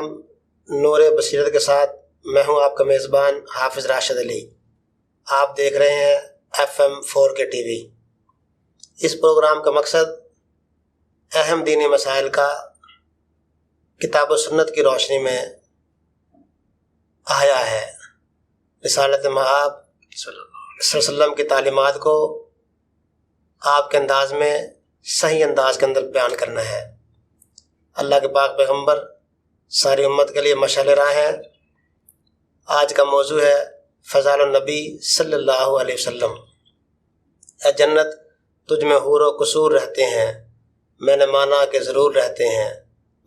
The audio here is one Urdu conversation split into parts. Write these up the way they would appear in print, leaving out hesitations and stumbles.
پروگرام نور بصیرت کے ساتھ میں ہوں آپ کا میزبان حافظ راشد علی۔ آپ دیکھ رہے ہیں FM 4K ٹی وی۔ اس پروگرام کا مقصد اہم دینی مسائل کا کتاب و سنت کی روشنی میں احیا ہے۔ رسالت مآب صلی اللہ علیہ وسلم کی تعلیمات کو آپ کے انداز میں صحیح انداز کے اندر بیان کرنا ہے۔ اللہ کے پاک پیغمبر ساری امت کے لیے مشعل راہ ہیں۔ آج کا موضوع ہے فضائل النبی صلی اللہ علیہ وسلم۔ اے جنت تجھ میں حور و قصور رہتے ہیں، میں نے مانا کہ ضرور رہتے ہیں،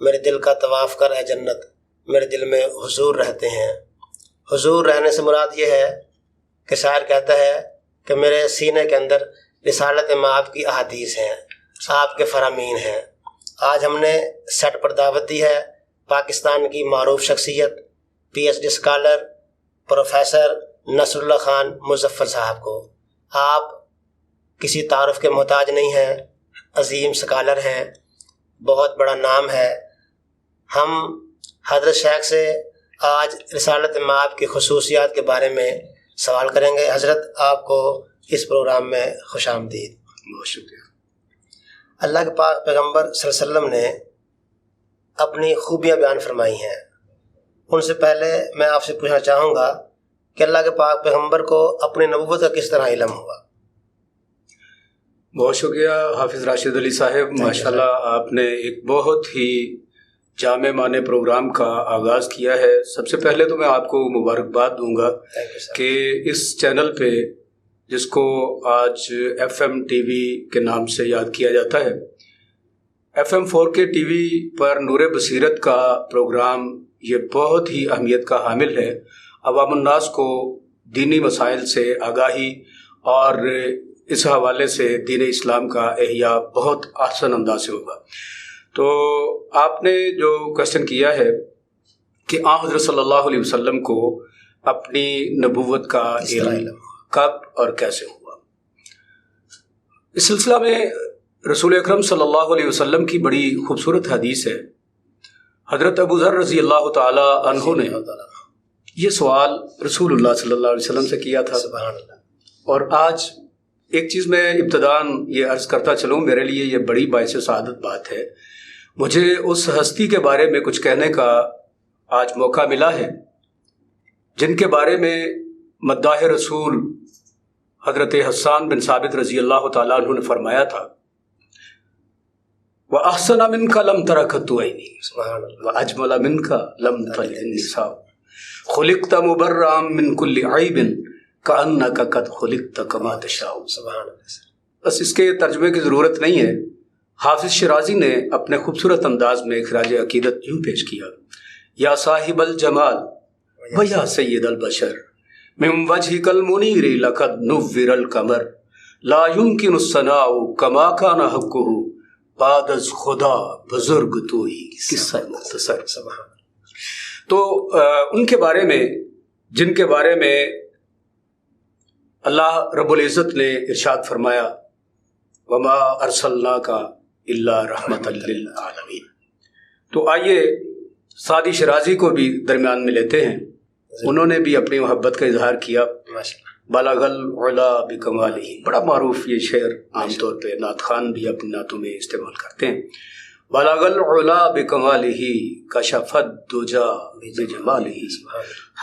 میرے دل کا طواف کر اے جنت، میرے دل میں حضور رہتے ہیں۔ حضور رہنے سے مراد یہ ہے کہ شاعر کہتا ہے کہ میرے سینے کے اندر رسالت مآب کی احادیث ہیں، آپ کے فرامین ہیں۔ آج ہم نے سیٹ پر دعوت دی ہے پاکستان کی معروف شخصیت PhD اسکالر پروفیسر نصر اللہ خان مظفر صاحب کو۔ آپ کسی تعارف کے محتاج نہیں ہیں، عظیم اسکالر ہیں، بہت بڑا نام ہے۔ ہم حضرت شیخ سے آج رسالت مآب کی خصوصیات کے بارے میں سوال کریں گے۔ حضرت آپ کو اس پروگرام میں خوش آمدید۔ بہت شکریہ۔ اللہ کے پاک پیغمبر صلی اللہ علیہ وسلم نے اپنی خوبیاں بیان فرمائی ہیں۔ ان سے پہلے میں آپ سے پوچھنا چاہوں گا کہ اللہ کے پاک پیغمبر کو اپنی نبوت کا کس طرح علم ہوا؟ بہت شکریہ حافظ راشد علی صاحب، ماشاءاللہ آپ نے ایک بہت ہی جامع معنی پروگرام کا آغاز کیا ہے۔ سب سے پہلے تو میں آپ کو مبارکباد دوں گا کہ اس چینل پہ جس کو آج FM ٹی وی کے نام سے یاد کیا جاتا ہے، FM 4K ٹی وی پر نور بصیرت کا پروگرام یہ بہت ہی اہمیت کا حامل ہے۔ عوام الناس کو دینی مسائل سے آگاہی اور اس حوالے سے دین اسلام کا احیاء بہت احسن انداز سے ہوگا۔ تو آپ نے جو کوشچن کیا ہے کہ آن حضرت صلی اللہ علیہ وسلم کو اپنی نبوت کا علم کب اور کیسے ہوا، اس سلسلہ میں رسول اکرم صلی اللہ علیہ وسلم کی بڑی خوبصورت حدیث ہے۔ حضرت ابو ذر رضی اللہ تعالی عنہ نے یہ سوال رسول اللہ صلی اللہ علیہ وسلم سے کیا تھا۔ سبحان اللہ۔ اور آج ایک چیز میں ابتداً یہ عرض کرتا چلوں، میرے لیے یہ بڑی باعث سعادت بات ہے، مجھے اس ہستی کے بارے میں کچھ کہنے کا آج موقع ملا ہے جن کے بارے میں مداح رسول حضرت حسان بن ثابت رضی اللہ تعالیٰ عنہ نے فرمایا تھا، وَأَحْسَنَ مِنْكَ لَمْ تَرَ خَطُّ عَيْنِي وَأَجْمَلَ مِنْكَ لَمْ تَلِدِ النِّسَاءُ خُلِقْتَ مُبَرَّأً مِنْ كُلِّ عَيْبٍ كَأَنَّكَ قَدْ خُلِقْتَ كَمَا تَشَاءُ۔ سبحان اللہ۔ بس اس کے ترجمے کی ضرورت نہیں ہے۔ حافظ شیرازی نے اپنے خوبصورت انداز میں خراج عقیدت یوں پیش کیا، یا صاحب الجمال و یا سید البشر من وجهك المنیر لقد نور القمر لا يمكن الثناء كما كان حقه بعد از خدا بزرگ تو ہی قصہ مختصر۔ تو ان کے بارے میں جن کے بارے میں اللہ رب العزت نے ارشاد فرمایا وما ارسلناک الا رحمۃ للعالمین، تو آئیے سعدی شیرازی کو بھی درمیان میں لیتے ہیں۔ انہوں نے بھی اپنی محبت کا اظہار کیا۔ بلغ العلا بکمالہ، بڑا معروف یہ شعر عام طور پہ نعت خوان بھی اپنی نعتوں میں استعمال کرتے ہیں۔ بلغ العلا بکمالہ کشف الدجا بجمالہ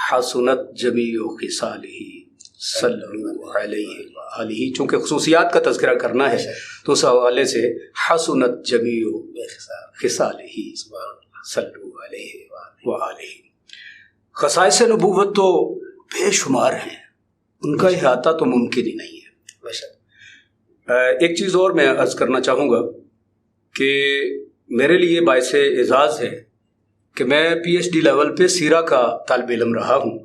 حسنت جمیع خصالہ صلو علیہ وآلہ۔ چونکہ خصوصیات کا تذکرہ کرنا ہے تو اس حوالے سے حسنت جمیع خصالہ صلو علیہ وآلہ۔ خصائص نبوت تو بے شمار ہیں، ان کا احاطہ تو ممکن ہی نہیں ہے۔ ایک چیز اور میں عرض کرنا چاہوں گا کہ میرے لیے باعث اعزاز ہے کہ میں PhD لیول پہ سیرہ کا طالب علم رہا ہوں،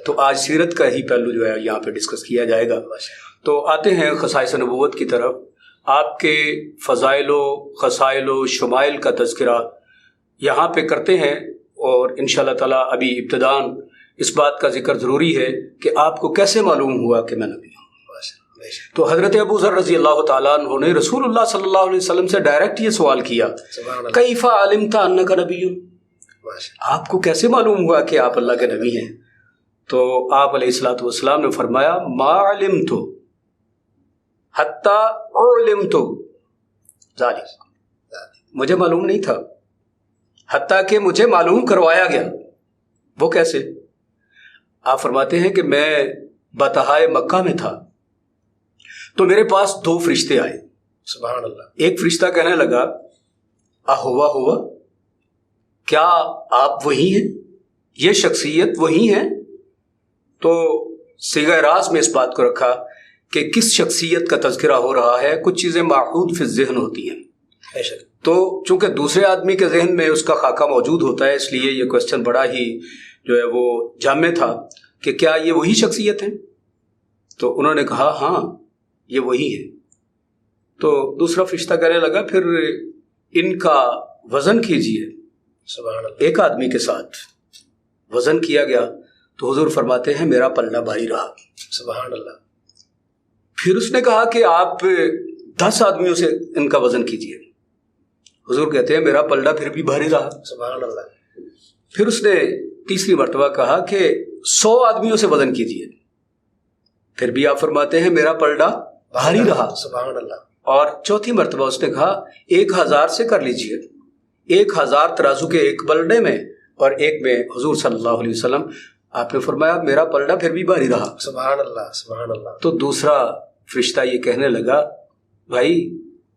تو آج سیرت کا ہی پہلو جو ہے یہاں پہ ڈسکس کیا جائے گا۔ تو آتے ہیں خصائص نبوت کی طرف۔ آپ کے فضائل و خصائل و شمائل کا تذکرہ یہاں پہ کرتے ہیں، اور انشاءاللہ تعالیٰ ابھی ابتداً اس بات کا ذکر ضروری ہے کہ آپ کو کیسے معلوم ہوا کہ میں نبی ہوں۔ تو حضرت ابو ذر رضی اللہ تعالیٰ عنہ نے رسول اللہ صلی اللہ علیہ وسلم سے ڈائریکٹ یہ سوال کیا، کیف علمت انک نبی، آپ کو کیسے معلوم ہوا کہ آپ اللہ کے نبی ہیں؟ تو آپ علیہ الصلوۃ والسلام نے فرمایا ما علمت حتی علمت ذالک، مجھے معلوم نہیں تھا حتیٰ کہ مجھے معلوم کروایا گیا۔ وہ کیسے؟ آپ فرماتے ہیں کہ میں بطحائے مکہ میں تھا تو میرے پاس 2 فرشتے آئے۔ سبحان اللہ۔ ایک فرشتہ کہنے لگا ہوا کیا آپ وہی ہیں؟ یہ شخصیت وہی ہیں؟ تو صیغہ راز میں اس بات کو رکھا کہ کس شخصیت کا تذکرہ ہو رہا ہے۔ کچھ چیزیں معقود فی الذہن ہوتی ہیں، تو چونکہ دوسرے آدمی کے ذہن میں اس کا خاکہ موجود ہوتا ہے، اس لیے یہ کوشچن بڑا ہی جو ہے وہ جامع تھا کہ کیا یہ وہی شخصیت ہیں؟ تو انہوں نے کہا ہاں یہ وہی ہے۔ تو دوسرا فرشتہ کہنے لگا پھر ان کا وزن کیجئے۔ سبحان اللہ۔ ایک آدمی کے ساتھ وزن کیا گیا تو حضور فرماتے ہیں میرا پلڑا بھاری رہا۔ سبحان اللہ۔ پھر اس نے کہا کہ آپ 10 آدمیوں سے ان کا وزن کیجئے۔ حضور کہتے ہیں میرا پلڑا پھر بھی بھاری رہا۔ سبحان اللہ۔ پھر اس نے تیسری مرتبہ کہا کہ 100 آدمیوں سے وزن کیجئے، پھر بھی آپ فرماتے ہیں میرا پلڑا بھاری رہا۔ سبحان اللہ۔ اور چوتھی مرتبہ اس نے کہا 1000 سے کر لیجئے، 1000 ترازو کے ایک پلڑے میں اور ایک میں حضور صلی اللہ علیہ وسلم۔ آپ نے فرمایا میرا پلڑا پھر بھی بھاری رہا۔ سبحان اللہ۔ سبحان اللہ۔ تو دوسرا فرشتہ یہ کہنے لگا بھائی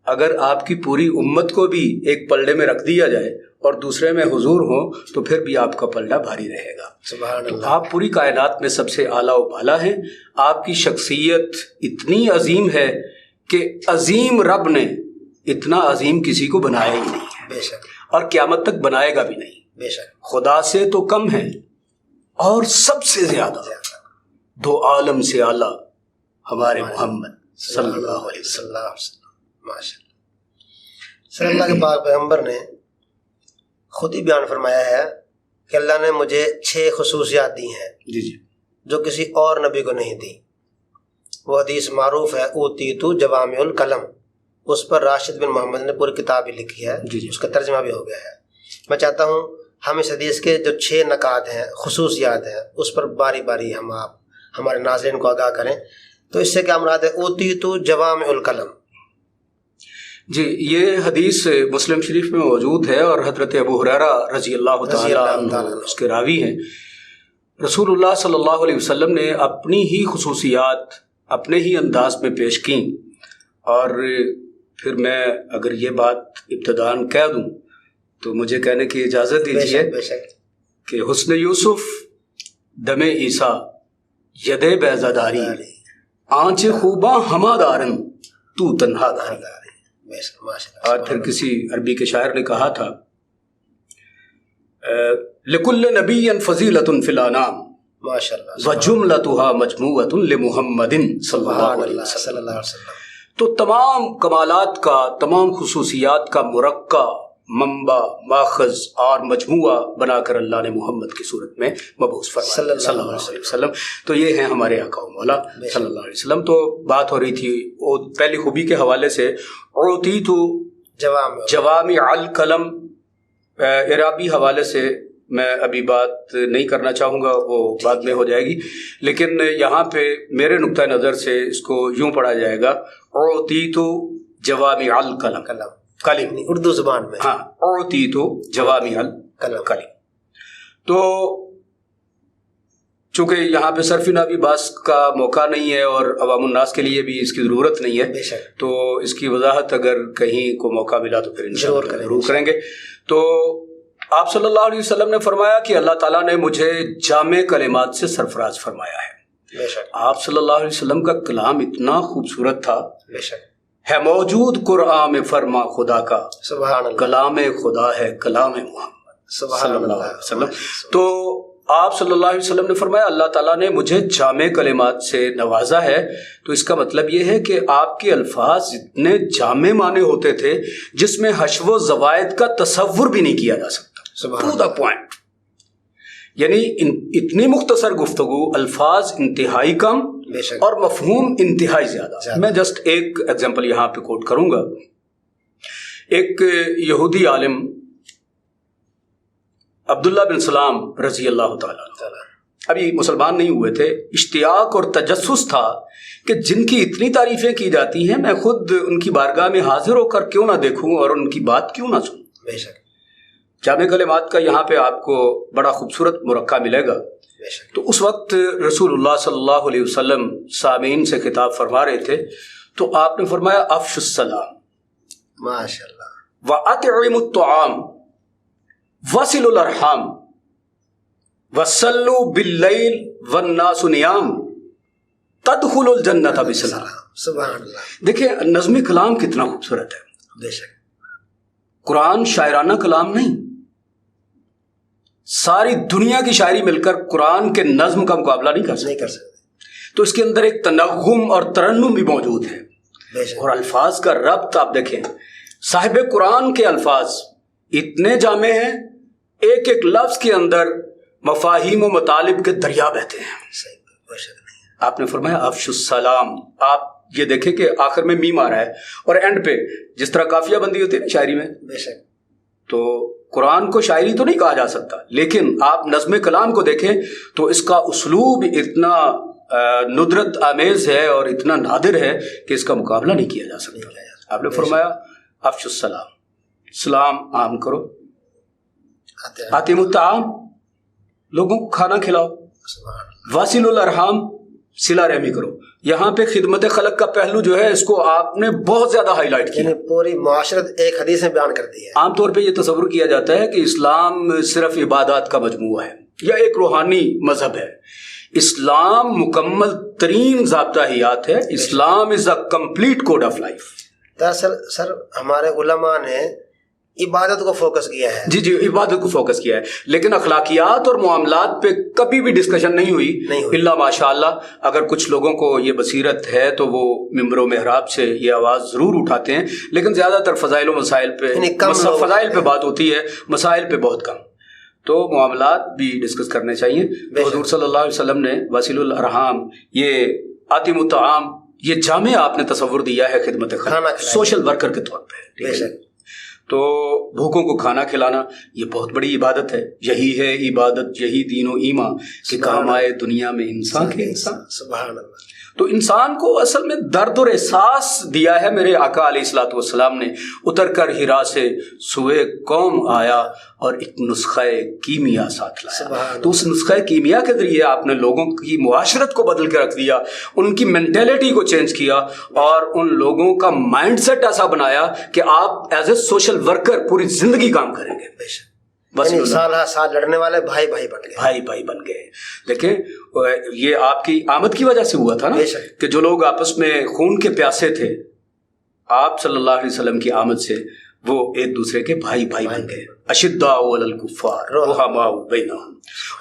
اگر آپ کی پوری امت کو بھی ایک پلڑے میں رکھ دیا جائے اور دوسرے میں حضور ہوں تو پھر بھی آپ کا پلڑا بھاری رہے گا۔ سبحان اللہ۔ آپ پوری کائنات میں سب سے اعلیٰ و بالا ہیں۔ آپ کی شخصیت اتنی عظیم ہے کہ عظیم رب نے اتنا عظیم کسی کو بنایا ہی نہیں ہے، بے شک، اور قیامت تک بنائے گا بھی نہیں۔ بے شک۔ خدا سے تو کم ہے اور سب سے زیادہ، 2 عالم سے اعلیٰ ہمارے محمد صلی اللہ علیہ وسلم۔ ماشاء اللہ۔ صلی اللہ کے پاک پیغمبر نے خود ہی بیان فرمایا ہے کہ اللہ نے مجھے 6 خصوصیات دی ہیں جی جو کسی اور نبی کو نہیں دی۔ وہ حدیث معروف ہے اوتیت جوامع الکلم، اس پر راشد بن محمد نے پوری کتاب ہی لکھی ہے، اس کا ترجمہ بھی ہو گیا ہے۔ میں چاہتا ہوں ہم اس حدیث کے جو 6 نکات ہیں، خصوصیات ہیں، اس پر باری باری ہم آپ ہمارے ناظرین کو آگاہ کریں۔ تو اس سے کیا مراد ہے؟ اوتیت جوامع الکلم۔ جی، یہ حدیث مسلم شریف میں موجود ہے اور حضرت ابو ہریرہ رضی اللہ تعالیٰ عنہ اس کے راوی ہیں۔ رسول اللہ صلی اللہ علیہ وسلم نے اپنی ہی خصوصیات اپنے ہی انداز میں پیش کیں، اور پھر میں اگر یہ بات ابتداً کہہ دوں تو مجھے کہنے کی اجازت دیجیے کہ حسن یوسف دم عیسیٰ ید بیضاداری آنچ خوباں ہما دارن تو تنہا داری۔ اور پھر کسی عربی کے شاعر نے کہا تھا لکل نبی فضیلۃ فی الانام وجملتها مجموعۃ لمحمد صلی اللہ علیہ وسلم۔ تو تمام کمالات کا، تمام خصوصیات کا مرکہ، منبع، ماخذ اور مجموعہ بنا کر اللہ نے محمد کی صورت میں مبعوث فرمایا صلی اللہ علیہ وسلم۔ تو یہ ہیں ہمارے آقا و مولا صلی اللہ علیہ وسلم۔ تو بات ہو رہی تھی پہلی خوبی کے حوالے سے، اوتیت جوامع الکلم، عرابی حوالے سے میں ابھی بات نہیں کرنا چاہوں گا، وہ بعد میں ہو جائے گی، لیکن یہاں پہ میرے نقطہ نظر سے اس کو یوں پڑھا جائے گا اوتیت جوامع الکلم، کلم اردو زبان میں، ہاں، اوتیت جوامع الکلم۔ تو چونکہ یہاں پہ صرف نبی باس کا موقع نہیں ہے اور عوام الناس کے لیے بھی اس کی ضرورت نہیں ہے، تو اس کی وضاحت اگر کہیں کو موقع ملا تو پھر انشاءاللہ ضرور کریں گے۔ تو آپ صلی اللہ علیہ وسلم نے فرمایا کہ اللہ تعالیٰ نے مجھے جامع کلمات سے سرفراز فرمایا ہے۔ آپ صلی اللہ علیہ وسلم کا کلام اتنا خوبصورت تھا، ہے موجود قرآن میں فرما خدا کا، کلام خدا ہے کلام محمد صلی اللہ علیہ وسلم۔ تو آپ صلی اللہ علیہ وسلم نے فرمایا اللہ تعالیٰ نے مجھے جامع کلمات سے نوازا ہے۔ تو اس کا مطلب یہ ہے کہ آپ کے الفاظ اتنے جامع معنی ہوتے تھے جس میں حشو و زوائد کا تصور بھی نہیں کیا جا سکتا، ٹو دا پوائنٹ، یعنی اتنی مختصر گفتگو، الفاظ انتہائی کم اور مفہوم انتہائی زیادہ۔ میں جسٹ ایک ایگزامپل یہاں پہ کوٹ کروں گا۔ ایک یہودی عالم عبداللہ بن سلام رضی اللہ تعالیٰ عنہ ابھی مسلمان نہیں ہوئے تھے. اشتیاق اور تجسس تھا کہ جن کی اتنی تعریفیں کی جاتی ہیں میں خود ان کی بارگاہ میں حاضر ہو کر کیوں نہ دیکھوں اور ان کی بات کیوں نہ سنوں. بے شک. جامع کلمات کا یہاں پہ آپ کو بڑا خوبصورت مرقع ملے گا. تو اس وقت رسول اللہ صلی اللہ علیہ وسلم سامعین سے خطاب فرما رہے تھے تو آپ نے فرمایا افشوا السلام ماشاء اللہ وَأَطْعِمُوا الطَّعَامَ وَصِلُوا الْأَرْحَامَ وَصَلُّوا بِاللَّيْلِ وَالنَّاسُ نِيَامٌ تَدْخُلُوا الْجَنَّةَ بِسَلَامٍ. سبحان اللہ. دیکھیں نظم کلام کتنا خوبصورت ہے. بے شک. قرآن شاعرانہ کلام نہیں. ساری دنیا کی شاعری مل کر قرآن کے نظم کا مقابلہ نہیں کر سکتے. تو اس کے اندر ایک تنغم اور ترنم بھی موجود ہے. اور الفاظ کا ربط آپ دیکھیں. صاحب قرآن کے الفاظ اتنے جامع ہیں, ایک ایک لفظ کے اندر مفاہیم و مطالب کے دریا بہتے ہیں. آپ نے فرمایا افشوا السلام. آپ یہ دیکھیں کہ آخر میں میم آ رہا ہے اور اینڈ پہ جس طرح قافیہ بندی ہوتی ہے نا شاعری میں, تو قرآن کو شاعری تو نہیں کہا جا سکتا, لیکن آپ نظم کلام کو دیکھیں تو اس کا اسلوب اتنا ندرت آمیز ہے اور اتنا نادر ہے کہ اس کا مقابلہ نہیں کیا جا سکتا. آپ نے فرمایا افشوا السلام, سلام عام کرو. اطعموا الطعام, لوگوں کو کھانا کھلاؤ. واصلوا الارحام, صلہ رحمی کرو. یہاں پہ خدمت خلق کا پہلو جو ہے اس کو آپ نے بہت زیادہ ہائی لائٹ کیا. پوری معاشرت ایک حدیث میں بیان کر دی ہے. عام طور پہ یہ تصور کیا جاتا ہے کہ اسلام صرف عبادات کا مجموعہ ہے یا ایک روحانی مذہب ہے. اسلام مکمل ترین ضابطہ حیات ہے. Islam is a complete code of life. دراصل سر ہمارے علماء نے عبادت کو فوکس کیا ہے. جی عبادت کو فوکس کیا ہے, لیکن اخلاقیات اور معاملات پہ کبھی بھی ڈسکشن نہیں ہوئی. اللہ ماشاء اللہ اگر کچھ لوگوں کو یہ بصیرت ہے تو وہ ممبر و محراب سے یہ آواز ضرور اٹھاتے ہیں, لیکن زیادہ تر فضائل و مسائل پہ فضائل پہ بات ہوتی ہے, مسائل پہ بہت کم. تو معاملات بھی ڈسکس کرنے چاہیے. حضور صلی اللہ علیہ وسلم نے وصل الارحام, یہ اطعموا الطعام, یہ جامع آپ نے تصور دیا ہے خدمت خلق سوشل ورکر کے طور پہ. تو بھوکوں کو کھانا کھلانا یہ بہت بڑی عبادت ہے. یہی ہے عبادت, یہی دین و ایمان کہ کام آئے دنیا میں انسان کے انسان. سبحان اللہ. تو انسان کو اصل میں درد اور احساس دیا ہے میرے آقا علیہ الصلوۃ والسلام نے. اتر کر ہرا سے سوئے قوم آیا اور ایک نسخہ کیمیا ساتھ لایا. تو اس نسخہ کیمیا کے ذریعے آپ نے لوگوں کی معاشرت کو بدل کے رکھ دیا, ان کی مینٹیلٹی کو چینج کیا اور ان لوگوں کا مائنڈ سیٹ ایسا بنایا کہ آپ ایز اے سوشل ورکر پوری زندگی کام کریں گے. ساتھ لڑنے والے بھائی بھائی بن گئے. دیکھیں یہ آپ کی آمد کی وجہ سے ہوا تھا نا, کہ جو لوگ آپس میں خون کے پیاسے تھے آپ صلی اللہ علیہ وسلم کی آمد سے وہ ایک دوسرے کے بھائی بن گئے. اشداء علی الکفار رحماء بینہم,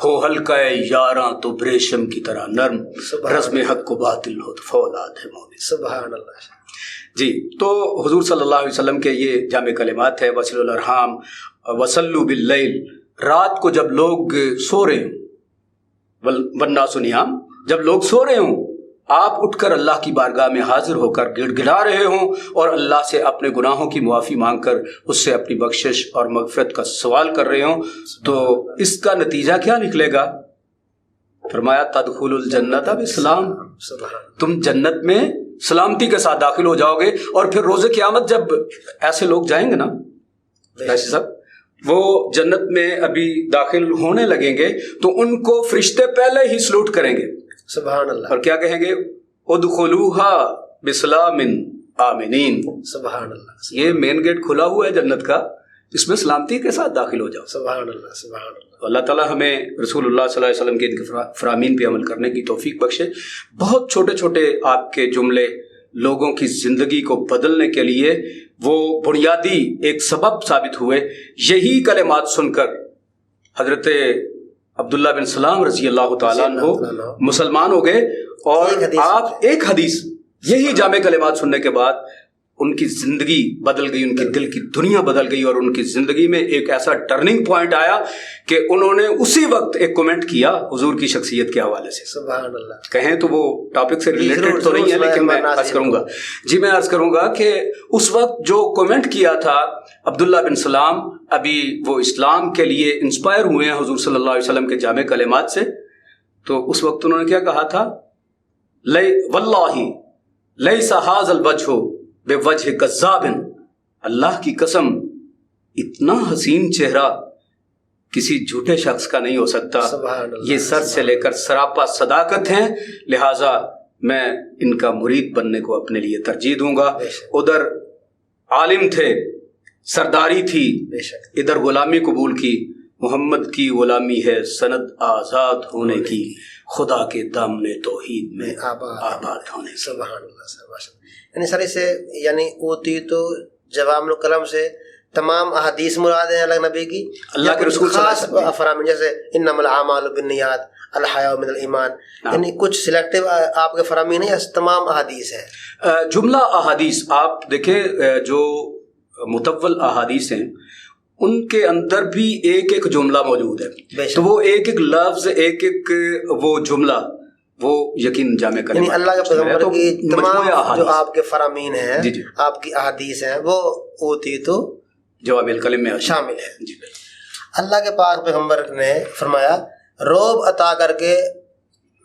ہو حلقہ یاراں تو بریشم کی طرح نرم, رزم حق کو باطل ہو تو فولاد ہے مومن. سبحان اللہ. جی تو حضور صلی اللہ علیہ وسلم کے یہ جامع کلمات ہے. وصلوا الارحام وصلوا باللیل, رات کو جب لوگ سو رہے ہوں, والناس نیام, جب لوگ سو رہے ہوں آپ اٹھ کر اللہ کی بارگاہ میں حاضر ہو کر گڑ گڑا رہے ہوں اور اللہ سے اپنے گناہوں کی معافی مانگ کر اس سے اپنی بخشش اور مغفرت کا سوال کر رہے ہوں, تو اس کا نتیجہ کیا نکلے گا؟ فرمایا تدخلوا الجنۃ بسلام, تم جنت میں سلامتی کے ساتھ داخل ہو جاؤ گے. اور پھر روز قیامت جب ایسے لوگ جائیں گے نا, ایسے سب وہ جنت میں ابھی داخل ہونے لگیں گے تو ان کو فرشتے پہلے ہی سلوٹ کریں گے. سبحان اللہ. اور کیا کہیں گے؟ ادخلوها بسلام آمنین. سبحان اللہ. یہ مین گیٹ کھلا ہوا ہے جنت کا, اس میں سلامتی کے ساتھ داخل ہو جاؤ. سبحان اللہ. سبحان اللہ. اللہ تعالیٰ ہمیں رسول اللہ صلی اللہ علیہ وسلم کے فرامین پہ عمل کرنے کی توفیق بخشے. بہت چھوٹے چھوٹے آپ کے جملے لوگوں کی زندگی کو بدلنے کے لیے وہ بنیادی ایک سبب ثابت ہوئے. یہی کلمات سن کر حضرت عبداللہ بن سلام رضی اللہ تعالیٰ عنہ مسلمان ہو گئے, اور آپ ایک حدیث, یہی جامع کلمات سننے کے بعد ان کی زندگی بدل گئی، ان کے دل کی دنیا بدل گئی، اور ان کی زندگی میں ایک ایسا ٹرننگ پوائنٹ آیا کہ انہوں نے اسی وقت ایک کمنٹ کیا حضور کی شخصیت کے حوالے سے. سبحان اللہ. کہیں تو وہ ٹاپک سے ریلیٹڈ تو نہیں ہے، لیکن میں عرض کروں گا. جی میں عرض کروں گا کہ اس وقت جو کمنٹ کیا تھا عبداللہ بن سلام، ابھی وہ اسلام کے لیے انسپائر ہوئے ہیں حضور صلی اللہ علیہ وسلم کے جامع کلمات سے، تو اس وقت انہوں نے کیا کہا تھا؟ واللہ لیس ھذا الوجہ بوجہ کذاب، اللہ کی قسم اتنا حسین چہرہ کسی جھوٹے شخص کا نہیں ہو سکتا، یہ سر سے لے کر سراپا صداقت ہیں، لہٰذا میں ان کا مرید بننے کو اپنے لیے ترجیح دوں گا. ادھر عالم تھے، سرداری تھی، ادھر غلامی قبول کی. محمد کی غلامی ہے سند آزاد ہونے کی، خدا کے دامن توحید میں آباد ہونے کی. سبحان اللہ. یعنی سر اسے یعنی اوتی تو جوامع الکلم سے تمام احادیث مراد ہیں اللہ نبی کی، اللہ کے رسول خاص افرام جیسے انما الاعمال بالنیات، الحیاء من الایمان، یعنی کچھ سلیکٹیو آپ کے فرامین ہیں یا تمام احادیث ہیں؟ جملہ احادیث آپ دیکھیں، جو متول احادیث ہیں ان کے اندر بھی ایک ایک جملہ موجود ہے، تو وہ ایک ایک لفظ، ایک ایک وہ جملہ وہ یقین جامع کرنے، یعنی اللہ کے پیغمبر کی تمام جو آپ کے فرامین ہیں، جی جی آپ کی احادیث ہیں، وہ اوتی تو جوامع الکلم میں شامل ہے. جی اللہ کے پاک پیغمبر نے فرمایا روب عطا کر کے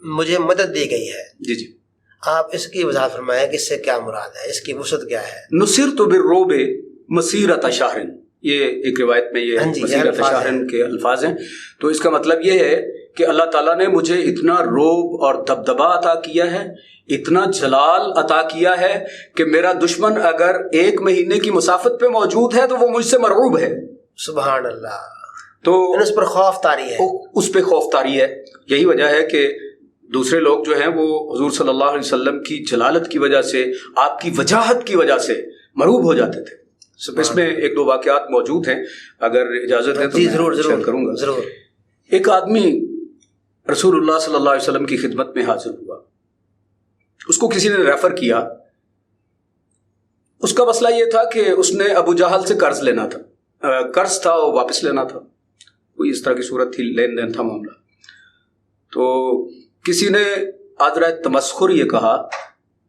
مجھے مدد دی گئی ہے. جی جی آپ اس کی وضاحت فرمائیں کہ اس سے کیا مراد ہے، اس کی وسعت کیا ہے؟ نصرت بالرعب مسیرۃ شہر، یہ ایک روایت میں یہ مسیرۃ شہر کے الفاظ ہیں. تو اس کا مطلب یہ ہے کہ اللہ تعالیٰ نے مجھے اتنا رعب اور دبدبا عطا کیا ہے، اتنا جلال عطا کیا ہے کہ میرا دشمن اگر 1 مہینے کی مسافت پہ موجود ہے تو وہ مجھ سے مرعوب ہے. سبحان اللہ. تو اس پر خوف طاری ہے، اس پہ خوف طاری ہے. یہی وجہ ہے کہ دوسرے لوگ جو ہیں وہ حضور صلی اللہ علیہ وسلم کی جلالت کی وجہ سے، آپ کی وجاہت کی وجہ سے مرعوب ہو جاتے تھے. اس میں 1-2 واقعات موجود ہیں، اگر اجازت ہے تو میں شیئر کروں گا. ضرور. ایک آدمی رسول اللہ صلی اللہ علیہ وسلم کی خدمت میں حاضر ہوا، اس کو کسی نے ریفر کیا. اس کا مسئلہ یہ تھا کہ اس نے ابو جہل سے قرض لینا تھا، قرض تھا وہ واپس لینا تھا، کوئی اس طرح کی صورت تھی، لین دین تھا معاملہ. تو کسی نے حضرت تمسخر یہ کہا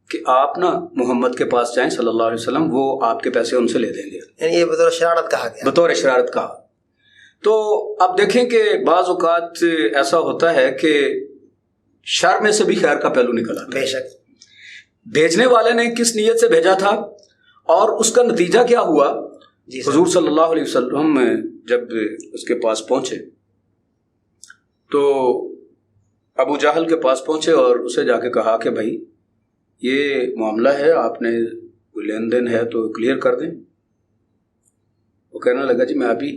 کہ آپ نا محمد کے پاس جائیں صلی اللہ علیہ وسلم، وہ آپ کے پیسے ان سے لے دیں گے. یعنی یہ بطور شرارت کہا گیا، بطور شرارت کہا. تو اب دیکھیں کہ بعض اوقات ایسا ہوتا ہے کہ شر میں سے بھی خیر کا پہلو نکل آتا ہے. بے شک. بھیجنے والے نے کس نیت سے بھیجا تھا اور اس کا نتیجہ کیا ہوا؟ حضور صلی اللہ علیہ وسلم جب اس کے پاس پہنچے تو ابو جہل کے پاس پہنچے اور اسے جا کے کہا کہ بھائی یہ معاملہ ہے، آپ نے کوئی لین دین ہے تو کلیئر کر دیں. وہ کہنے لگا جی میں ابھی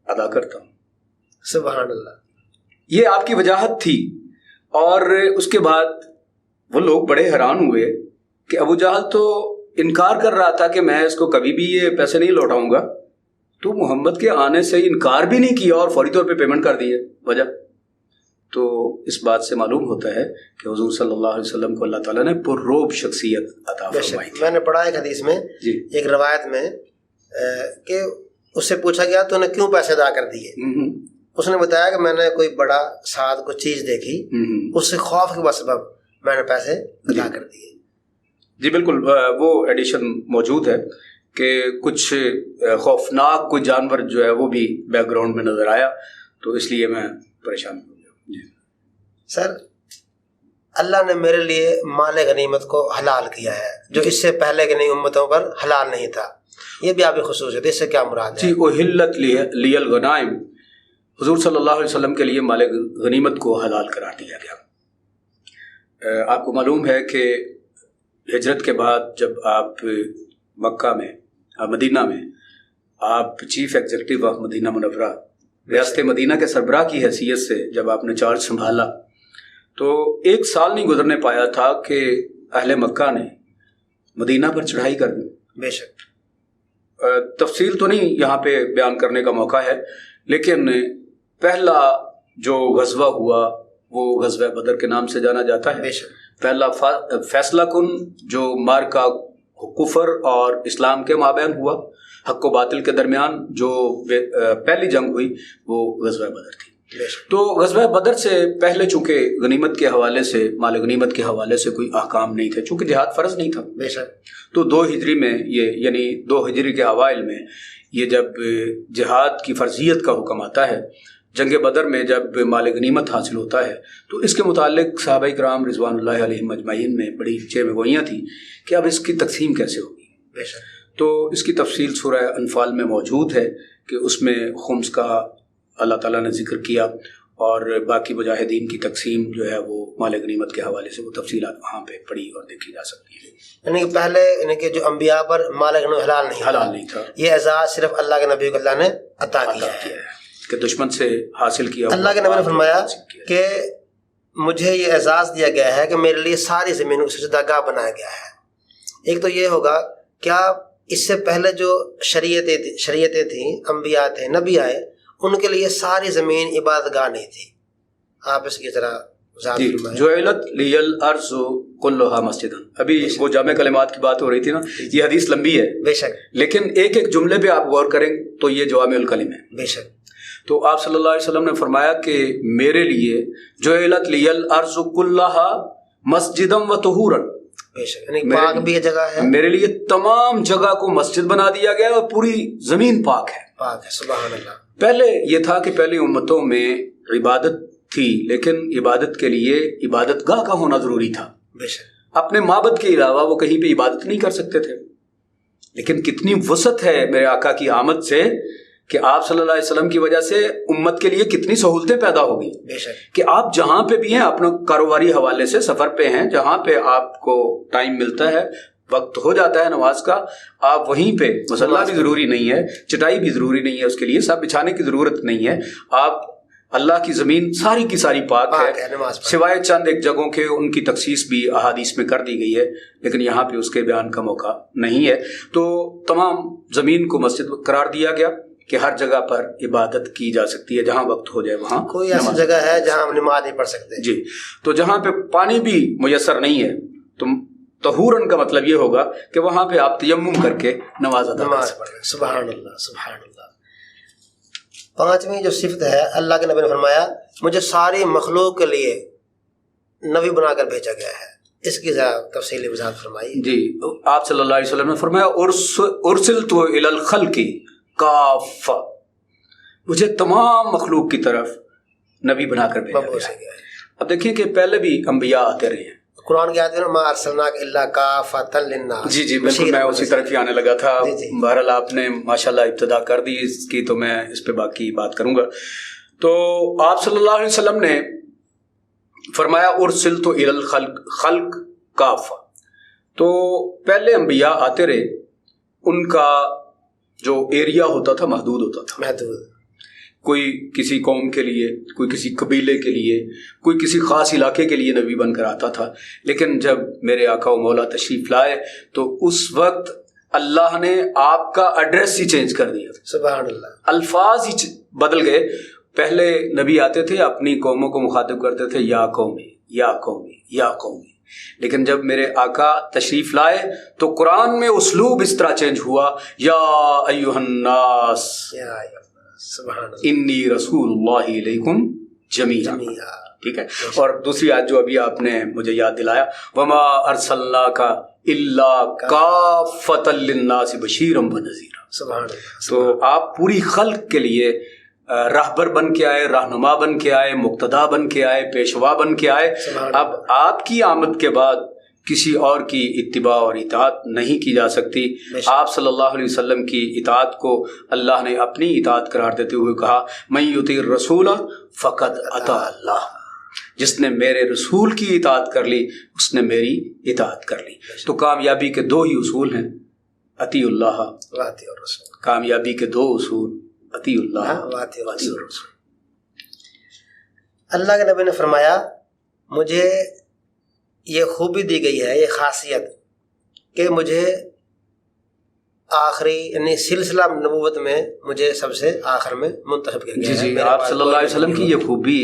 ادا کرتا ہوں. سبحان اللہ. یہ آپ کی وجاہت تھی. اور اس کے بعد وہ لوگ بڑے حیران ہوئے کہ ابو جہل تو انکار کر رہا تھا کہ میں اس کو کبھی بھی یہ پیسے نہیں لوٹاؤں گا، تو محمد کے آنے سے انکار بھی نہیں کیا اور فوری طور پہ پیمنٹ کر دی ہے. وجہ تو اس بات سے معلوم ہوتا ہے کہ حضور صلی اللہ علیہ وسلم کو اللہ تعالیٰ نے پرروب شخصیت عطا فرمائی تھی. میں نے پڑھا ایک حدیث میں، ایک روایت میں، کہ اس سے پوچھا گیا تو نے کیوں پیسے ادا کر دیے؟ اس نے بتایا کہ میں نے کوئی بڑا ساتھ کوئی چیز دیکھی، اس سے خوف کے سبب میں نے پیسے ادا کر دیے. جی بالکل، وہ ایڈیشن موجود ہے کہ کچھ خوفناک کوئی جانور جو ہے وہ بھی بیک گراؤنڈ میں نظر آیا، تو اس لیے میں پریشان ہو گیا. جی سر، اللہ نے میرے لیے مال غنیمت کو حلال کیا ہے جو اس سے پہلے کی نئی امتوں پر حلال نہیں تھا، یہ بھی آپ کی خصوصیت ہے، اس سے کیا مراد ہے؟ جی، احلت لی الغنائم، حضور صلی اللہ علیہ وسلم کے لیے مال غنیمت کو حلال قرار دیا گیا. آپ کو معلوم ہے کہ ہجرت کے بعد جب آپ مکہ میں، مدینہ میں، آپ چیف ایگزیکٹو آف مدینہ منورہ، ریاست مدینہ کے سربراہ کی حیثیت سے جب آپ نے چارج سنبھالا تو 1 سال نہیں گزرنے پایا تھا کہ اہل مکہ نے مدینہ پر چڑھائی کر دی. بے شک. تفصیل تو نہیں یہاں پہ بیان کرنے کا موقع ہے، لیکن پہلا جو غزوہ ہوا وہ غزوہ بدر کے نام سے جانا جاتا ہے. بے شک. پہلا فیصلہ کن جو مارکا کفر اور اسلام کے مابین ہوا، حق و باطل کے درمیان جو پہلی جنگ ہوئی وہ غزوہ بدر تھی۔ تو غزوہ بدر سے پہلے چونکہ غنیمت کے حوالے سے، مال غنیمت کے حوالے سے کوئی احکام نہیں تھے، چونکہ جہاد فرض نہیں تھا، بے شک، تو 2 ہجری میں یہ، یعنی 2 ہجری کے اوائل میں یہ جب جہاد کی فرضیت کا حکم آتا ہے، جنگ بدر میں جب مال غنیمت حاصل ہوتا ہے، تو اس کے متعلق صحابہ کرام رضوان اللہ علیہم اجمعین میں بڑی چہ گوئیاں تھیں کہ اب اس کی تقسیم کیسے ہوگی۔ بے شک، تو اس کی تفصیل سورہ انفال میں موجود ہے کہ اس میں خمس کا اللہ تعالیٰ نے ذکر کیا، اور باقی مجاہدین کی تقسیم جو ہے وہ مال غنیمت کے حوالے سے وہ تفصیلات وہاں پہ پڑھی اور دیکھی جا سکتی ہیں۔ یعنی کہ پہلے یعنی کہ جو انبیاء پر مال غنیمت حلال نہیں تھا، یہ اعزاز صرف اللہ کے نبی کو اللہ نے عطا کیا ہے کہ دشمن سے حاصل کیا۔ اللہ کے نبی نے فرمایا کہ مجھے یہ اعزاز دیا گیا ہے کہ میرے لیے ساری زمینوں کو سجدہ گاہ بنایا گیا ہے۔ ایک تو یہ ہوگا، کیا اس سے پہلے جو شریعتیں تھیں، انبیاء تھے، نبی آئے، ان کے لیے ساری زمین عبادت گاہ نہیں تھی؟ آپ اس کی ذرا جعلت لی الارض کلھا مسجدا، ابھی وہ جامع کلمات کی بات ہو رہی تھی نا، یہ حدیث لمبی ہے بے شک، لیکن ایک ایک جملے پہ آپ غور کریں تو یہ جوامع الکلم ہے۔ بے شک، تو آپ صلی اللہ علیہ وسلم نے فرمایا کہ میرے لیے جعلت لی الارض کلھا مسجدا و طہورا، بے شک، یعنی پاک بھی یہ جگہ ہے، میرے لیے تمام جگہ کو مسجد بنا دیا گیا اور پوری زمین پاک ہے۔ پاک ہے، سبحان اللہ۔ پہلے یہ تھا کہ پہلی امتوں میں عبادت تھی، لیکن عبادت کے لیے عبادت گاہ کا ہونا ضروری تھا۔ بے شک، اپنے معبد کے علاوہ وہ کہیں پہ عبادت نہیں کر سکتے تھے، لیکن کتنی وسعت ہے میرے آقا کی آمد سے کہ آپ صلی اللہ علیہ وسلم کی وجہ سے امت کے لیے کتنی سہولتیں پیدا ہو گئی، بے شک، کہ آپ جہاں پہ بھی ہیں، اپنا کاروباری حوالے سے سفر پہ ہیں، جہاں پہ آپ کو ٹائم ملتا ہے، وقت ہو جاتا ہے نماز کا، آپ وہیں پہ، مصلی بھی ضروری نہیں ہے، چٹائی بھی ضروری نہیں ہے، اس کے لیے سب بچھانے کی ضرورت نہیں ہے، آپ اللہ کی زمین ساری کی ساری پاک ہے، سوائے چند ایک جگہوں کے ان کی تخصیص بھی احادیث میں کر دی گئی ہے، لیکن یہاں پہ اس کے بیان کا موقع نہیں ہے۔ تو تمام زمین کو مسجد قرار دیا گیا کہ ہر جگہ پر عبادت کی جا سکتی ہے، جہاں وقت ہو جائے وہاں۔ کوئی ایسی جگہ ہے جہاں ہم نماز نہیں پڑھ سکتے؟ جی، تو جہاں پہ پانی بھی میسر نہیں ہے تو طہورن کا مطلب یہ ہوگا کہ وہاں پہ آپ تیمم کر کے نماز ادا کر سکتے ہیں۔ سبحان اللہ، سبحان اللہ۔ 5ویں جو صفت ہے، اللہ کے نبی نے فرمایا مجھے ساری مخلوق کے لیے نبی بنا کر بھیجا گیا ہے، اس کی ذرا تفصیلی وضاحت فرمائیے۔ جی، آپ صلی اللہ علیہ وسلم نے فرمایا ارسلت الی الخلق کافہ، مجھے تمام مخلوق کی طرف نبی بنا کر بھیجا گیا ہے۔ اب دیکھیں کہ پہلے بھی انبیاء آتے رہے ہیں، قرآن کی آیت ہے ما ارسلناک الا کافۃ للناس۔ جی جی بالکل، میں اسی طرف ہی آنے لگا تھا۔ بہرحال آپ نے ماشاءاللہ ابتدا کر دی اس کی، تو میں اس پہ باقی بات کروں گا۔ تو آپ صلی اللہ علیہ وسلم نے فرمایا ارسلت الی الخلق کافہ، تو پہلے انبیاء آتے رہے، ان کا جو ایریا ہوتا تھا محدود ہوتا تھا، محدود، کوئی کسی قوم کے لیے، کوئی کسی قبیلے کے لیے، کوئی کسی خاص علاقے کے لیے نبی بن کر آتا تھا۔ لیکن جب میرے آقا و مولا تشریف لائے تو اس وقت اللہ نے آپ کا ایڈریس ہی چینج کر دیا، سبحان اللہ، الفاظ ہی بدل گئے۔ پہلے نبی آتے تھے اپنی قوموں کو مخاطب کرتے تھے یا قومی یا قومی یا قومی، لیکن جب میرے آقا تشریف لائے تو قرآن میں اسلوب اس طرح چینج ہوا، یا ایھا الناس انی رسول اللہ علیکم جمیعا، ٹھیک ہے۔ اور دوسری آیت جو ابھی آپ نے مجھے یاد دلایا، وما ارسلناک الا کافۃ للناس بشیرا ونذیرا، سبحان اللہ۔ تو آپ پوری خلق کے لیے راہبر بن کے آئے، رہنما بن کے آئے، مقتدا بن کے آئے، پیشوا بن کے آئے۔ اب آپ کی آمد کے بعد کسی اور کی اتباع اور اطاعت نہیں کی جا سکتی۔ آپ صلی اللہ علیہ وسلم کی اطاعت کو اللہ نے اپنی اطاعت قرار دیتے ہوئے کہا من یطیع الرسول فقد اطاع اللہ، جس نے میرے رسول کی اطاعت کر لی اس نے میری اطاعت کر لی۔ تو کامیابی کے 2 ہی اصول ہیں، اطیع اللہ واطیع الرسول۔ کامیابی کے 2 اصول، اطیع اللہ واطیع الرسول۔ اللہ کے نبی نے فرمایا مجھے یہ خوبی دی گئی ہے، یہ خاصیت کہ مجھے آخری یعنی سلسلہ نبوت میں مجھے سب سے آخر میں منتخب کیا گیا ہے۔ جی آپ صلی اللہ علیہ وسلم کی یہ خوبی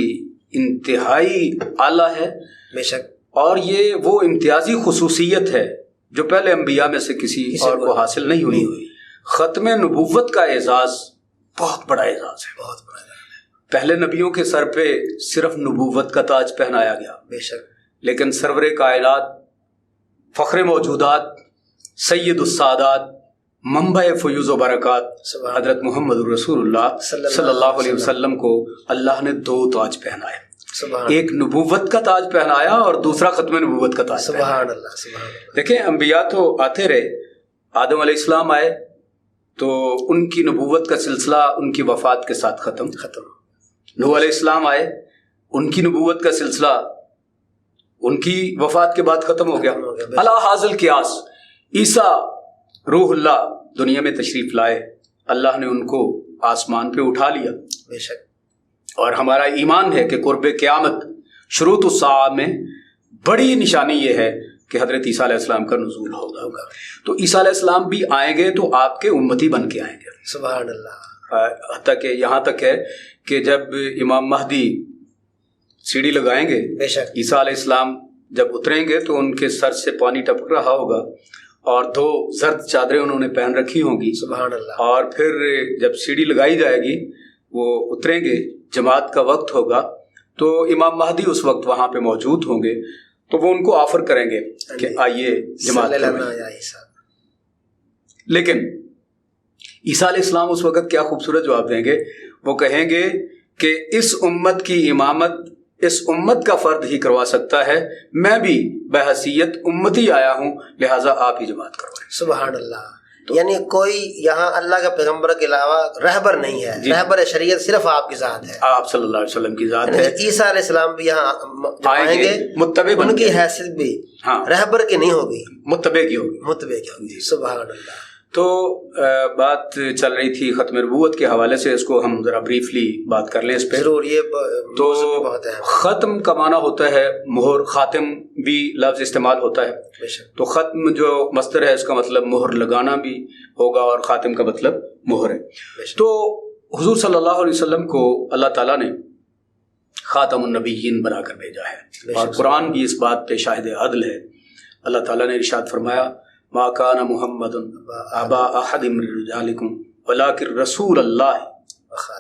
انتہائی اعلیٰ ہے، بے شک، اور یہ وہ امتیازی خصوصیت ہے جو پہلے انبیاء میں سے کسی اور کو حاصل نہیں ہوئی. ختم نبوت کا اعزاز بہت بڑا اعزاز ہے، بہت بڑا. پہلے نبیوں کے سر پہ صرف نبوت کا تاج پہنایا گیا، بے شک، لیکن سرور کائنات، فخر موجودات، سید السادات، منبع فیوز و برکات حضرت محمد رسول اللہ صلی اللہ علیہ وسلم کو اللہ نے 2 تاج پہنائے. ایک نبوت کا تاج پہنایا اور دوسرا ختم نبوت کا تاج. سبحان اللہ، سبحان اللہ. دیکھیں انبیاء تو آتے رہے، آدم علیہ السلام آئے تو ان کی نبوت کا سلسلہ ان کی وفات کے ساتھ ختم. نوح علیہ السلام آئے، ان کی نبوت کا سلسلہ ان کی وفات کے بعد ختم ہو گیا. اللہ حاضل قیاس عیسیٰ روح اللہ دنیا میں تشریف لائے، اللہ نے ان کو آسمان پہ اٹھا لیا. بے شک. اور ہمارا ایمان ہے کہ قرب قیامت شروط الساعہ میں بڑی نشانی یہ ہے کہ حضرت عیسیٰ علیہ السلام کا نزول ہوگا. تو عیسیٰ علیہ السلام بھی آئیں گے تو آپ کے امتی بن کے آئیں گے. سبحان اللہ. حتیٰ کہ یہاں تک ہے کہ جب امام مہدی سیڑھی لگائیں گے، بے شک، عیسیٰ علیہ السلام جب اتریں گے تو ان کے سر سے پانی ٹپک رہا ہوگا اور 2 زرد چادریں انہوں نے پہن رکھی ہوں گی. سبحان اللہ. اور پھر جب سیڑھی لگائی جائے گی وہ اتریں گے، جماعت کا وقت ہوگا تو امام مہدی اس وقت وہاں پہ موجود ہوں گے تو وہ ان کو آفر کریں گے کہ آئیے جماعت کریں. لیکن عیسیٰ علیہ السلام اس وقت کیا خوبصورت جواب دیں گے، وہ کہیں گے کہ اس امت کی امامت اس امت کا فرد ہی کروا سکتا ہے، میں بھی بحیثیت امتی آیا ہوں، لہٰذا آپ ہی جماعت کروائیں. سبحان اللہ. یعنی کوئی یہاں اللہ کے پیغمبر کے علاوہ رہبر نہیں ہے. رہبر شریعت صرف آپ کی ذات ہے، آپ صلی اللہ علیہ وسلم کی ذات ہے. عیسیٰ علیہ السلام بھی یہاں آئیں گے، متبع ان کی حیثیت بھی رہبر کی نہیں ہوگی، متبع کی ہوگی. متبع کی ہوگی. سبحان اللہ. تو بات چل رہی تھی ختم نبوت کے حوالے سے، اس کو ہم ذرا بریفلی بات کر لیں اس پہ. ضرور. یہ تو ختم کا معنی ہوتا ہے مہر، خاتم بھی لفظ استعمال ہوتا ہے. تو ختم جو مصدر ہے اس کا مطلب مہر لگانا بھی ہوگا اور خاتم کا مطلب مہر ہے. تو حضور صلی اللہ علیہ وسلم کو اللہ تعالیٰ نے خاتم النبیین بنا کر بھیجا ہے اور قرآن بھی اس بات پہ شاہد عدل ہے. اللہ تعالیٰ نے ارشاد فرمایا ما کان محمد ابا احد من رجالکم ولکن رسول اللہ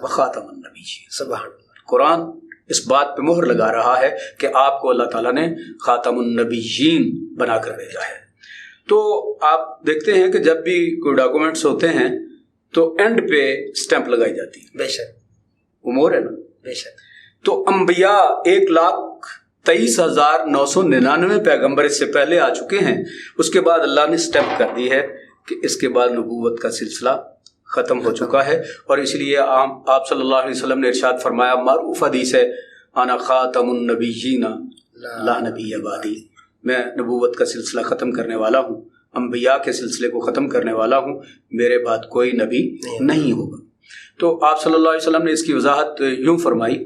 وخاتم النبیین. سبحان اللہ. قرآن اس بات پہ مہر لگا رہا ہے کہ آپ کو اللہ تعالیٰ نے خاتم النبیین بنا کر بھیجا ہے. تو آپ دیکھتے ہیں کہ جب بھی کوئی ڈاکومنٹس ہوتے ہیں تو اینڈ پہ اسٹیمپ لگائی جاتی ہے. بے شک. وہ مہر ہے نا. بے شک. تو انبیاء 1,23,999 پیغمبر اس سے پہلے آ چکے ہیں، اس کے بعد اللہ نے اسٹیمپ کر دی ہے کہ اس کے بعد نبوت کا سلسلہ ختم ہو چکا ہے. اور اس لیے آپ صلی اللہ علیہ وسلم نے ارشاد فرمایا، معروف حدیث ہے، انا خاتم النبیین لا نبی بعدی، میں نبوت کا سلسلہ ختم کرنے والا ہوں، انبیاء کے سلسلے کو ختم کرنے والا ہوں، میرے بعد کوئی نبی نہیں ہوگا. تو آپ صلی اللہ علیہ وسلم نے اس کی وضاحت یوں فرمائی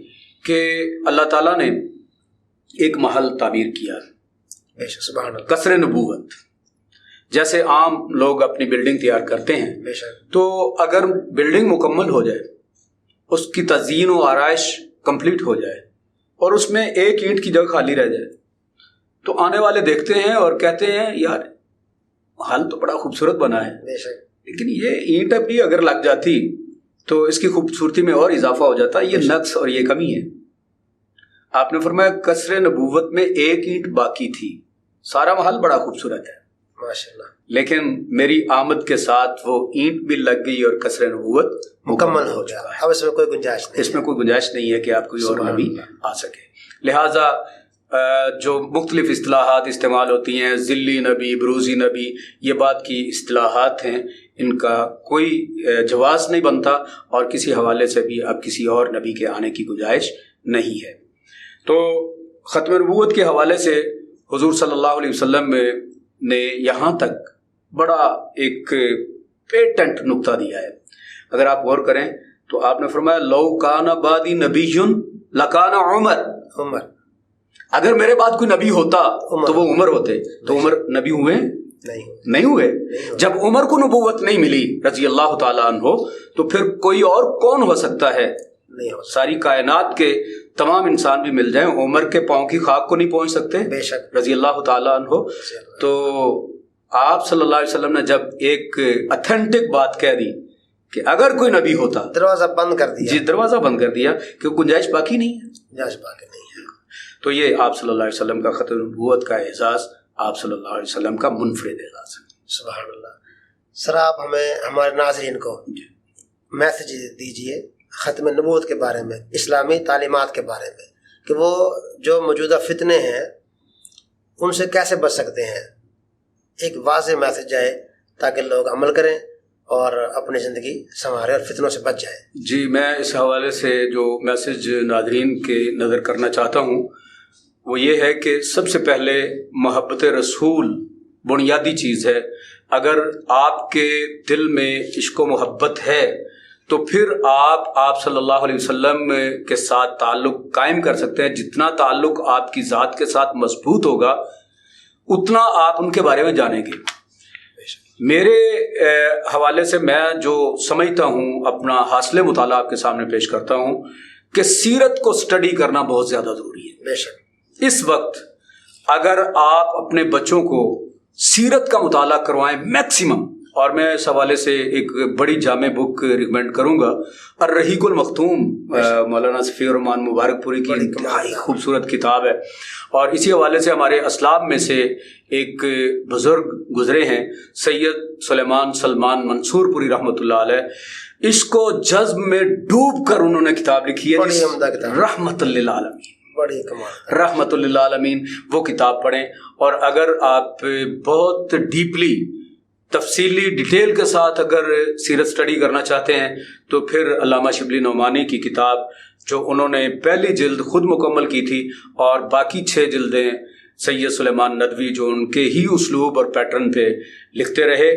کہ اللہ تعالیٰ نے ایک محل تعمیر کیا، قصر نبوت. جیسے عام لوگ اپنی بلڈنگ تیار کرتے ہیں تو اگر بلڈنگ مکمل ہو جائے، اس کی تزئین و آرائش کمپلیٹ ہو جائے اور اس میں ایک اینٹ کی جگہ خالی رہ جائے تو آنے والے دیکھتے ہیں اور کہتے ہیں یار محل تو بڑا خوبصورت بنا ہے، لیکن یہ اینٹ اب بھی اگر لگ جاتی تو اس کی خوبصورتی میں اور اضافہ ہو جاتا. یہ نقص اور یہ کمی ہے. آپ نے فرمایا قصر نبوت میں ایک اینٹ باقی تھی، سارا محل بڑا خوبصورت ہے ماشاءاللہ، لیکن میری آمد کے ساتھ وہ اینٹ بھی لگ گئی اور قصر نبوت مکمل ہو چکا ہے. اب اس میں کوئی گنجائش نہیں، اس میں کوئی گنجائش نہیں ہے کہ آپ کوئی اور نبی آ سکے. لہٰذا جو مختلف اصطلاحات استعمال ہوتی ہیں، ذلی نبی، بروزی نبی، یہ بات کی اصطلاحات ہیں، ان کا کوئی جواز نہیں بنتا اور کسی حوالے سے بھی اب کسی اور نبی کے آنے کی گنجائش نہیں ہے. تو ختم نبوت کے حوالے سے حضور صلی اللہ علیہ وسلم نے یہاں تک بڑا ایک پیٹنٹ نقطہ دیا ہے. اگر آپ غور کریں تو آپ نے فرمایا لو کان بعدی نبی لکان عمر. اگر میرے بعد کوئی نبی ہوتا تو وہ عمر ہوتے. تو عمر نبی ہوئے نہیں ہوئے. جب عمر کو نبوت نہیں ملی رضی اللہ تعالیٰ عنہ تو پھر کوئی اور کون ہو سکتا ہے؟ ساری کائنات کے تمام انسان بھی مل جائیں، عمر کے پاؤں کی خاک کو نہیں پہنچ سکتے رضی اللہ تعالیٰ عنہ. تو آپ صلی اللہ علیہ وسلم نے جب ایک اتھینٹک بات کہہ دی کہ اگر کوئی نبی ہوتا، دروازہ بند کر دیا، جی دروازہ بند کر دیا کہ گنجائش باقی نہیں ہے، گنجائش باقی نہیں ہے. تو یہ آپ صلی اللہ علیہ وسلم کا ختم نبوت کا اعزاز آپ صلی اللہ علیہ وسلم کا منفرد اعزاز ہے. سبحان اللہ. سر آپ ہمیں ہمارے ناظرین کو میسج دیجئے ختم نبوت کے بارے میں، اسلامی تعلیمات کے بارے میں، کہ وہ جو موجودہ فتنے ہیں ان سے کیسے بچ سکتے ہیں. ایک واضح میسج جائے تاکہ لوگ عمل کریں اور اپنی زندگی سنوارے اور فتنوں سے بچ جائیں. جی میں اس حوالے سے جو میسج ناظرین کے نظر کرنا چاہتا ہوں وہ یہ ہے کہ سب سے پہلے محبت رسول بنیادی چیز ہے. اگر آپ کے دل میں عشق و محبت ہے تو پھر آپ صلی اللہ علیہ وسلم کے ساتھ تعلق قائم کر سکتے ہیں. جتنا تعلق آپ کی ذات کے ساتھ مضبوط ہوگا اتنا آپ ان کے بارے میں جانیں گے. میرے حوالے سے میں جو سمجھتا ہوں، اپنا حاصل مطالعہ آپ کے سامنے پیش کرتا ہوں کہ سیرت کو سٹڈی کرنا بہت زیادہ ضروری ہے. بے شک اس وقت اگر آپ اپنے بچوں کو سیرت کا مطالعہ کروائیں میکسیمم، اور میں اس حوالے سے ایک بڑی جامع بک ریکمینڈ کروں گا، الرحیق المختوم، مولانا صفی الرحمان مبارک پوری کی انتہائی خوبصورت کتاب ہے. اور اسی حوالے سے ہمارے اسلاف میں سے ایک بزرگ گزرے ہیں سید سلیمان سلمان منصور پوری رحمۃ اللہ علیہ، عشق و جذب میں ڈوب کر انہوں نے کتاب لکھی ہے رحمت للعالمین، بڑی کمال رحمت للعالمین. وہ کتاب پڑھیں، اور اگر آپ بہت ڈیپلی تفصیلی ڈیٹیل کے ساتھ اگر سیرت سٹڈی کرنا چاہتے ہیں تو پھر علامہ شبلی نعمانی کی کتاب جو انہوں نے پہلی جلد خود مکمل کی تھی اور باقی 6 جلدیں سید سلیمان ندوی جو ان کے ہی اسلوب اور پیٹرن پہ لکھتے رہے،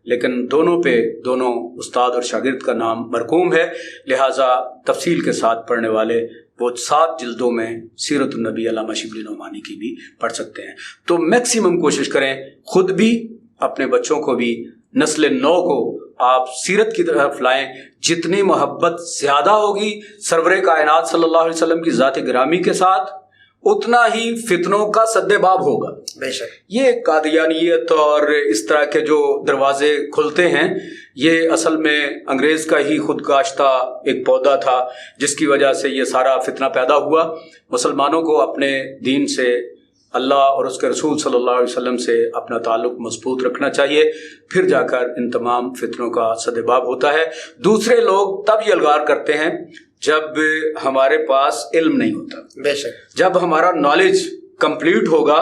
لیکن دونوں استاد اور شاگرد کا نام مرقوم ہے، لہٰذا تفصیل کے ساتھ پڑھنے والے وہ 7 جلدوں میں سیرت النبی علامہ شبلی نعمانی کی بھی پڑھ سکتے ہیں. تو میکسیمم کوشش کریں، خود بھی اپنے بچوں کو بھی، نسل نو کو آپ سیرت کی طرف لائیں. جتنی محبت زیادہ ہوگی سرور کائنات صلی اللہ علیہ وسلم کی ذات گرامی کے ساتھ اتنا ہی فتنوں کا سد باب ہوگا. بے شک. یہ قادیانیت اور اس طرح کے جو دروازے کھلتے ہیں یہ اصل میں انگریز کا ہی خود کاشتہ ایک پودا تھا جس کی وجہ سے یہ سارا فتنہ پیدا ہوا. مسلمانوں کو اپنے دین سے، اللہ اور اس کے رسول صلی اللہ علیہ وسلم سے اپنا تعلق مضبوط رکھنا چاہیے، پھر جا کر ان تمام فتنوں کا سدباب ہوتا ہے. دوسرے لوگ تب یہ الغار کرتے ہیں جب ہمارے پاس علم نہیں ہوتا. بے شک. جب ہمارا نالج کمپلیٹ ہوگا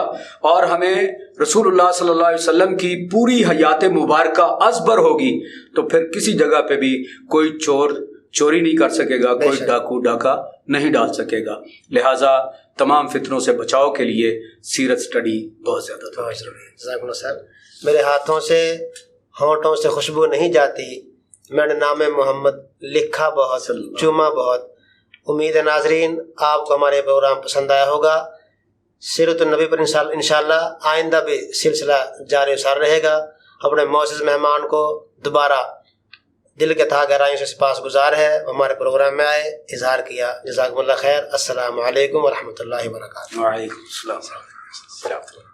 اور ہمیں رسول اللہ صلی اللہ علیہ وسلم کی پوری حیات مبارکہ ازبر ہوگی تو پھر کسی جگہ پہ بھی کوئی چور چوری نہیں کر سکے گا، کوئی ڈاکو ڈاکہ نہیں ڈال سکے گا. لہٰذا تمام فتنوں سے بچاؤ کے لیے سیرت سٹڈی بہت زیادہ ضروری ہے. جزاک اللہ صاحب. میرے ہاتھوں سے ہونٹوں سے خوشبو نہیں جاتی، میں نے نام محمد لکھا بہت، چوما بہت. امید ہے ناظرین آپ کو ہمارے پروگرام پسند آیا ہوگا. سیرت النبی پر انشاءاللہ آئندہ بھی سلسلہ جاری سار رہے گا. اپنے معزز مہمان کو دوبارہ دل کے تہہ گہرائیوں سے سپاس گزار ہے، ہمارے پروگرام میں آئے، اظہار کیا. جزاکم اللہ خیر. السلام علیکم ورحمۃ اللہ وبرکاتہ. وعلیکم السلام ورحمۃ اللہ.